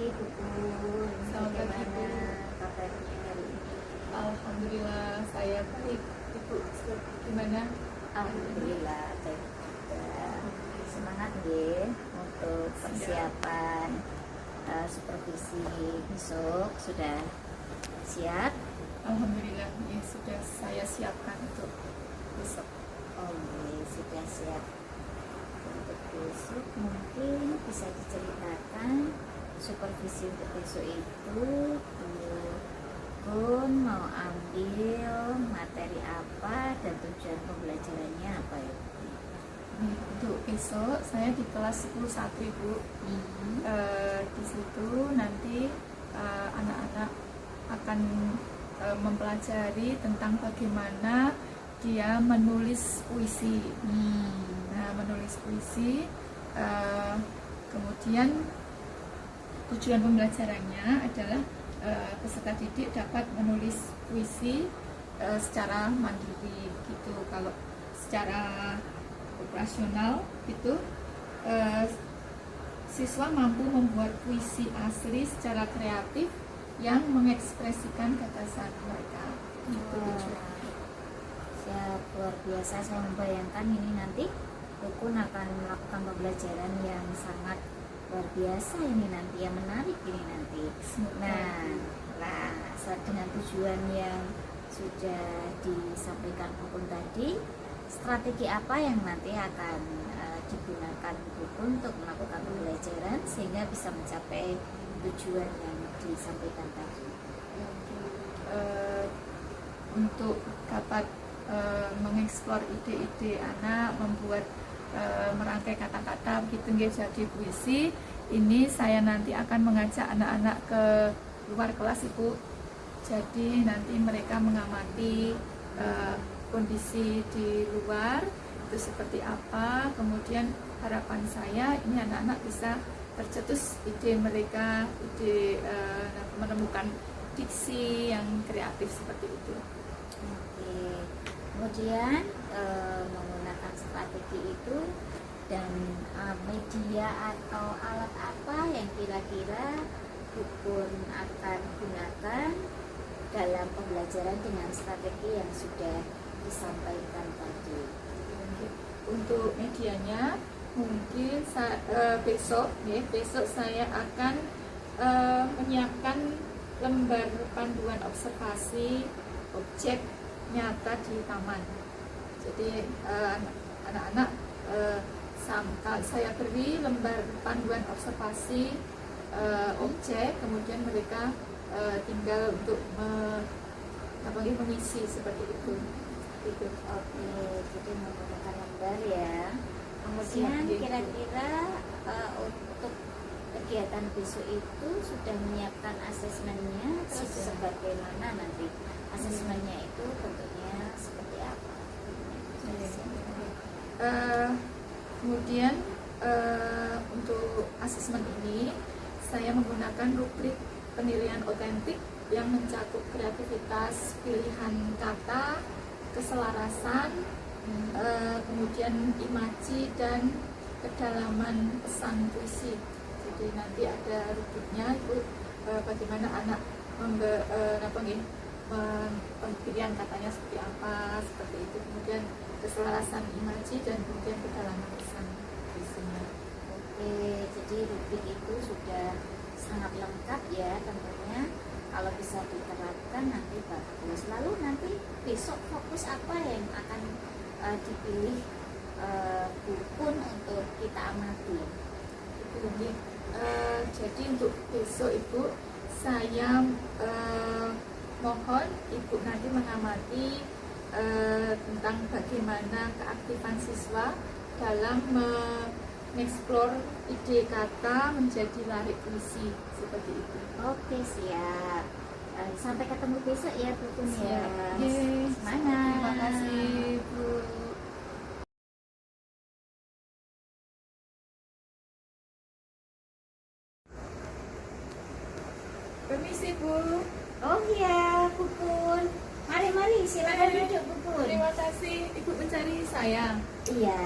Ibu Pun. Selamat pagi, Bagaimana Ibu. kabarnya hari ini? Alhamdulillah saya baik. Ibu gimana? Alhamdulillah baik juga. Semangat ya untuk persiapan supervisi besok. Sudah siap? Alhamdulillah ya, sudah saya siapkan untuk besok. Oh iya, sudah siap. Untuk besok mungkin bisa diceritakan supervisi untuk besok itu Pun mau ambil materi apa dan tujuan pembelajarannya apa ya? Untuk besok saya di kelas 11 Ibu. Di situ nanti anak-anak akan mempelajari tentang bagaimana dia menulis puisi. Nah, menulis puisi, kemudian tujuan pembelajarannya adalah peserta didik dapat menulis puisi secara mandiri gitu. Kalau secara operasional itu siswa mampu membuat puisi asli secara kreatif yang mengekspresikan gagasan mereka. Itu tujuannya. Siap, luar biasa. Saya membayangkan ini nanti Rukun akan melakukan pembelajaran yang sangat luar biasa ini nanti, yang menarik ini nanti. Nah, dengan tujuan yang sudah disampaikan Rukun tadi, strategi apa yang nanti akan digunakan Rukun untuk melakukan pembelajaran sehingga bisa mencapai tujuan yang disampaikan tadi? Untuk dapat mengeksplor ide-ide anak, membuat merangkai kata-kata begitu jadi puisi. Ini saya nanti akan mengajak anak-anak ke luar kelas Ibu. Jadi nanti mereka mengamati kondisi di luar itu seperti apa. Kemudian harapan saya ini anak-anak bisa tercetus ide mereka, menemukan diksi yang kreatif seperti itu. Oke. Kemudian menggunakan strategi itu dan media atau alat apa yang kira-kira Rukun akan gunakan dalam pembelajaran dengan strategi yang sudah disampaikan tadi. Untuk medianya mungkin besok saya akan menyiapkan lembar panduan observasi objek nyata di taman. Jadi anak-anak saya beri lembar panduan observasi objek, kemudian mereka tinggal untuk mengisi seperti itu. Oke, jadi menggunakan lembar ya. Kemudian kira-kira untuk kegiatan besok itu sudah menyiapkan asesmennya, terus sebagaimana nanti asesmennya itu bentuknya seperti apa? Kemudian untuk asesmen ini saya menggunakan rubrik penilaian otentik yang mencakup kreativitas, pilihan kata, keselarasan, kemudian imaji dan kedalaman pesan puisi. Jadi nanti ada rubriknya itu bagaimana anak pilihan katanya seperti apa, seperti itu. Kemudian keselarasan imaji dan kemudian kedalaman pesan puisinya. Oke, jadi rubrik itu sudah sangat lengkap ya tentunya. Kalau bisa diterapkan nanti bagus. Lalu nanti besok fokus apa yang akan dipilih Rukun untuk kita amati? Jadi untuk besok Ibu, saya mohon Ibu nanti mengamati tentang bagaimana keaktifan siswa dalam mengeksplor ide kata menjadi larik puisi seperti itu. Oke, siap. Sampai ketemu besok ya Rukun ya. Yes. Semangat. Terima kasih Bu. Permisi Bu. Oh iya, Rukun. Mari, silakan duduk Rukun. Terima kasih Ibu mencari saya. Iya,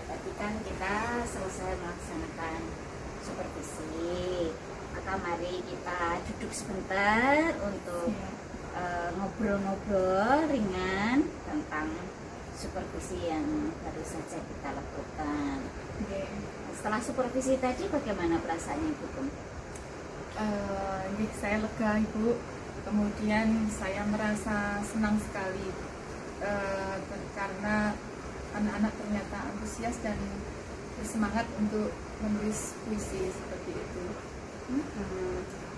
tadi kan kita selesai melaksanakan supervisi. Maka mari kita duduk sebentar untuk ngobrol-ngobrol ringan tentang supervisi yang baru saja kita lakukan. Setelah supervisi tadi bagaimana perasaannya Ibu Pun? Saya lega Ibu, kemudian saya merasa senang sekali karena anak-anak ternyata antusias dan bersemangat untuk menulis puisi seperti itu.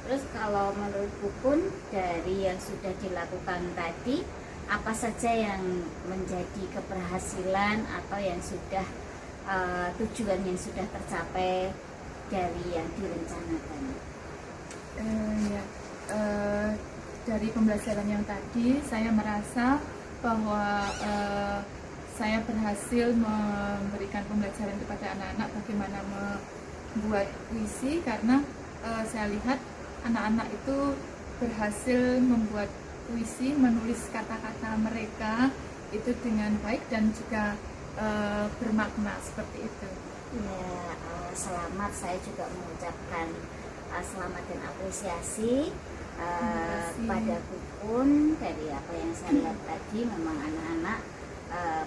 Terus kalau menurut Bu Pun dari yang sudah dilakukan tadi, apa saja yang menjadi keberhasilan atau yang sudah tujuan yang sudah tercapai dari yang direncanakan? Dari pembelajaran yang tadi saya merasa bahwa saya berhasil memberikan pembelajaran kepada anak-anak bagaimana membuat puisi, karena saya lihat anak-anak itu berhasil membuat puisi, menulis kata-kata mereka itu dengan baik dan juga bermakna seperti itu. Ya, selamat, saya juga mengucapkan selamat dan apresiasi pada Bu Pun. Dari apa yang saya lihat tadi, memang anak-anak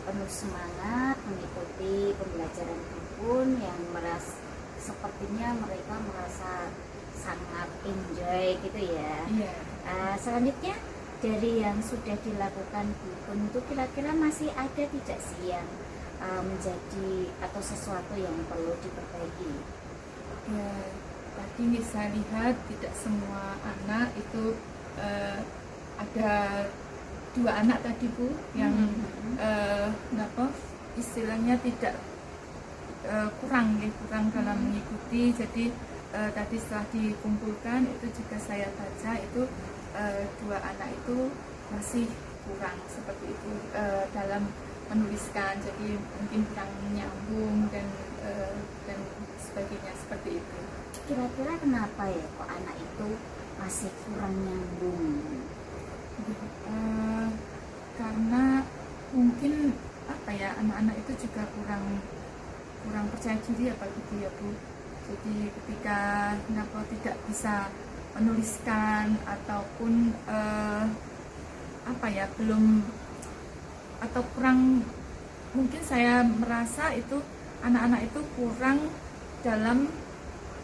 penuh semangat mengikuti pembelajaran Bu Pun yang sepertinya mereka merasa sangat enjoy gitu ya. Selanjutnya dari yang sudah dilakukan Bu Pun itu kira-kira masih ada tidak sih yang menjadi atau sesuatu yang perlu diperbaiki? Ya, tadi saya lihat tidak semua anak itu ada 2 anak tadi Bu yang istilahnya tidak kurang dalam mengikuti. Jadi tadi setelah dikumpulkan itu juga saya baca itu 2 anak itu masih kurang seperti itu dalam menuliskan, jadi mungkin kurang nyambung dan sebagainya seperti itu. Kira-kira kenapa ya kok anak itu masih kurang nyambung? Karena mungkin anak-anak itu juga kurang percaya diri apa gitu ya Bu. Jadi ketika tidak bisa menuliskan ataupun belum atau kurang, mungkin saya merasa itu anak-anak itu kurang dalam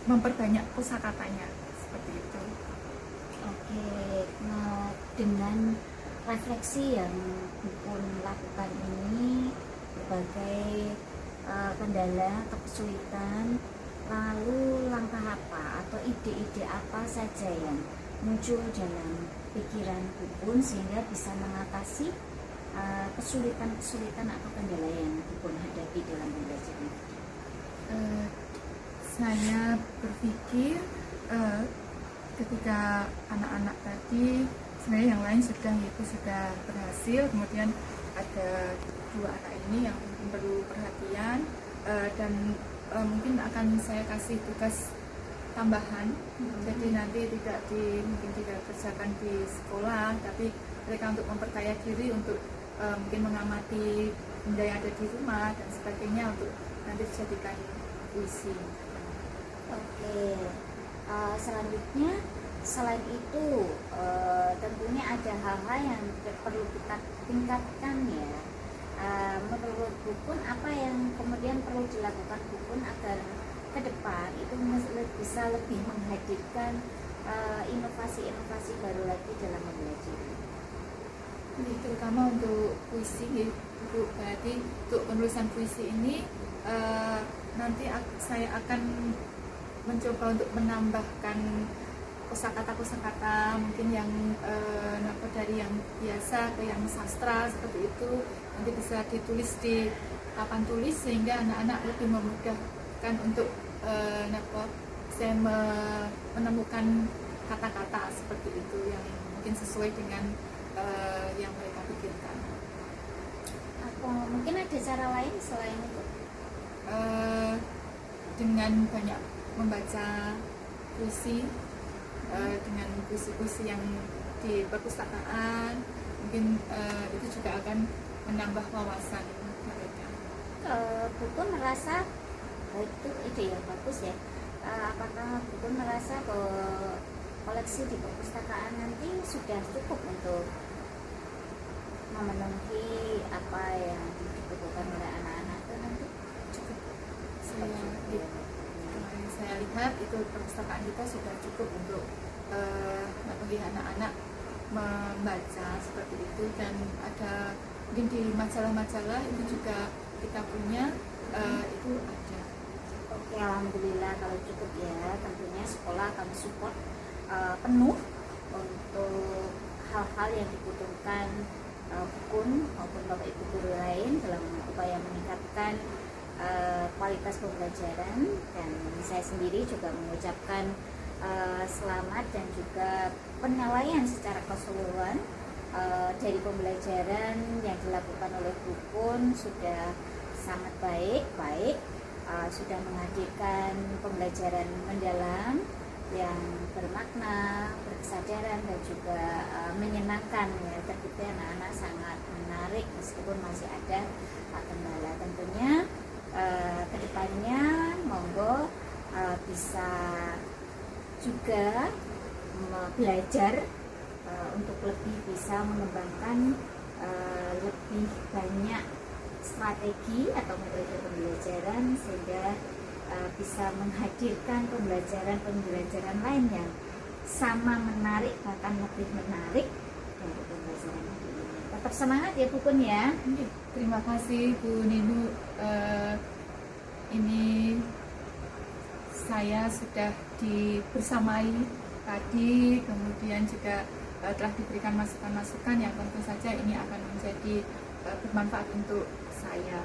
memperbanyak kosakatanya seperti itu. Oke, nah dengan refleksi yang Bu Pun lakukan ini, berbagai kendala atau kesulitan, lalu langkah apa atau ide-ide apa saja yang muncul dalam pikiran Bu Pun sehingga bisa mengatasi kesulitan atau kendala yang Bu Pun hadapi dalam pembelajaran? Saya berpikir ketika anak-anak tadi sebenarnya yang lain sudah berhasil, kemudian ada 2 anak ini yang mungkin perlu perhatian dan mungkin akan saya kasih tugas tambahan. Jadi nanti mungkin tidak kerjakan di sekolah, tapi mereka untuk memperkaya diri untuk mungkin mengamati benda yang ada di rumah dan sebagainya untuk nanti dijadikan puisi. Oke, selanjutnya selain itu tentunya ada hal-hal yang perlu kita tingkatkan ya. Menurut Bu Pun apa yang kemudian perlu dilakukan Bu Pun agar ke depan itu bisa lebih menghadirkan inovasi-inovasi baru lagi dalam mempelajari? Terutama untuk puisi, Bu, berarti untuk penulisan puisi ini nanti saya akan mencoba untuk menambahkan kosakata mungkin yang dari yang biasa ke yang sastra seperti itu, nanti bisa ditulis di papan tulis sehingga anak-anak lebih memudahkan untuk saya menemukan kata-kata seperti itu yang mungkin sesuai dengan yang mereka pikirkan. Atau mungkin ada cara lain selain itu? Dengan banyak membaca puisi, dengan puisi-puisi yang di perpustakaan, mungkin itu juga akan menambah wawasan mereka. Bu Pun merasa itu ide yang bagus ya. apakah Bukun merasa bahwa koleksi di perpustakaan nanti sudah cukup untuk memenuhi apa yang dibutuhkan oleh anak-anak itu nanti? Cukup. Sudah Saya, cukup ya. kemarin saya lihat itu perpustakaan kita sudah cukup untuk memenuhi anak-anak membaca seperti itu, dan ada mungkin di majalah-majalah itu juga kita punya itu ada. Oke, alhamdulillah kalau cukup ya. Tentunya sekolah akan support penuh untuk hal-hal yang dibutuhkan Bukun maupun Bapak Ibu guru lain dalam upaya meningkatkan kualitas pembelajaran. Dan saya sendiri juga mengucapkan selamat dan juga penilaian secara keseluruhan dari pembelajaran yang dilakukan oleh Bukun sudah sangat baik, sudah menghadirkan pembelajaran mendalam yang bermakna, berkesadaran dan juga menyenangkan ya. Terbukti anak-anak sangat menarik meskipun masih ada kendala. Tentunya kedepannya monggo bisa juga belajar untuk lebih bisa mengembangkan lebih banyak strategi atau metode pembelajaran sehingga bisa menghadirkan pembelajaran lain yang sama menarik, bahkan lebih menarik dari pembelajaran ini. Tetap semangat ya Bukun ya. Terima kasih Bu Ninu. Ini saya sudah dibersamai tadi, kemudian juga telah diberikan masukan-masukan yang tentu saja ini akan menjadi bermanfaat untuk saya.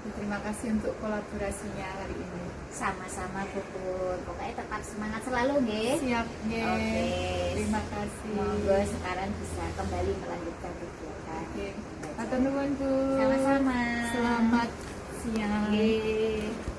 Terima kasih untuk kolaborasinya hari ini. Sama-sama Bukun. Pokoknya tetap semangat selalu nggih. Siap, nggih. Oke. Terima kasih. Monggo sekarang bisa kembali melanjutkan kegiatan. Oke. Matur nuwun Bu. Sama-sama. Selamat siang. Nggih.